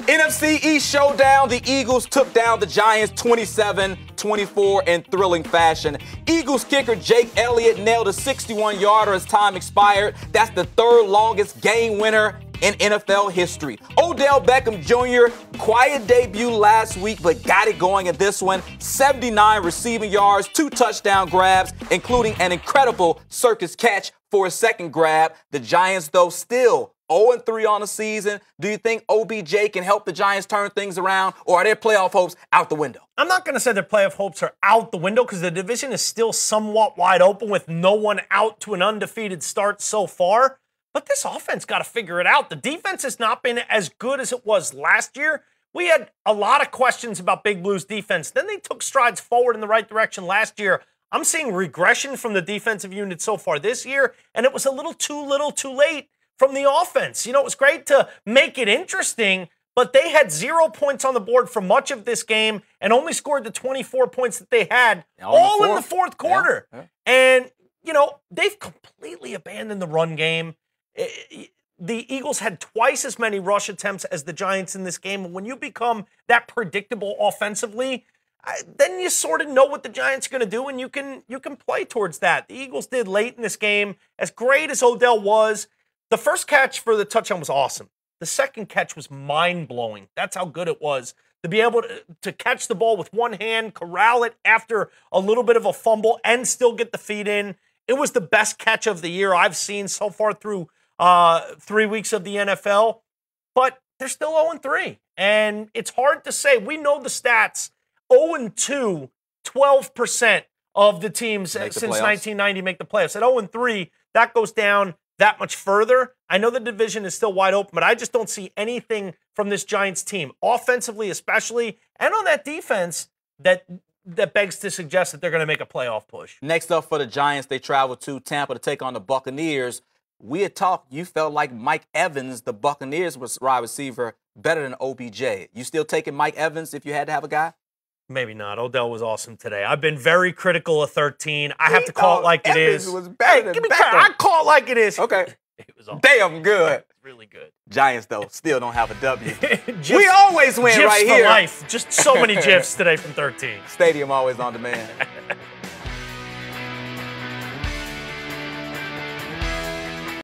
NFC East showdown. The Eagles took down the Giants 27-24 in thrilling fashion. Eagles kicker Jake Elliott nailed a 61-yarder as time expired. That's the third longest game winner in NFL history. Odell Beckham Jr., quiet debut last week, but got it going in this one. 79 receiving yards, 2 touchdown grabs, including an incredible circus catch for a second grab. The Giants, though, still 0-3 on the season. Do you think OBJ can help the Giants turn things around, or are their playoff hopes out the window? I'm not going to say their playoff hopes are out the window because the division is still somewhat wide open with no one out to an undefeated start so far. But this offense got to figure it out. The defense has not been as good as it was last year. We had a lot of questions about Big Blue's defense. Then they took strides forward in the right direction last year. I'm seeing regression from the defensive unit so far this year, and it was a little too late from the offense. You know, it was great to make it interesting, but they had 0 points on the board for much of this game and only scored the 24 points that they had all in the fourth quarter. Yeah. And, you know, they've completely abandoned the run game. The Eagles had twice as many rush attempts as the Giants in this game. When you become that predictable offensively, then you sort of know what the Giants are going to do, and you can play towards that. The Eagles did late in this game. As great as Odell was, the first catch for the touchdown was awesome. The second catch was mind-blowing. That's how good it was. To be able to catch the ball with one hand, corral it after a little bit of a fumble, and still get the feet in. It was the best catch of the year I've seen so far through 3 weeks of the NFL. But they're still 0-3. And it's hard to say. We know the stats. 0-2, 12% of the teams since 1990 make the playoffs. At 0-3, that goes down that much further. I know the division is still wide open, but I just don't see anything from this Giants team, offensively especially, and on that defense that begs to suggest that they're going to make a playoff push. Next up for the Giants, they travel to Tampa to take on the Buccaneers. We had talked, you felt like Mike Evans, the Buccaneers wide receiver, better than OBJ. You still taking Mike Evans if you had to have a guy? Maybe not. Odell was awesome today. I've been very critical of 13. I have to call it like it is. Was better than give me credit. I call it like it is. Okay. It was awesome. Damn good. Really good. Giants, though, still don't have a W. We always win right here. GIFs for life. Just so many GIFs today from 13. Stadium always on demand.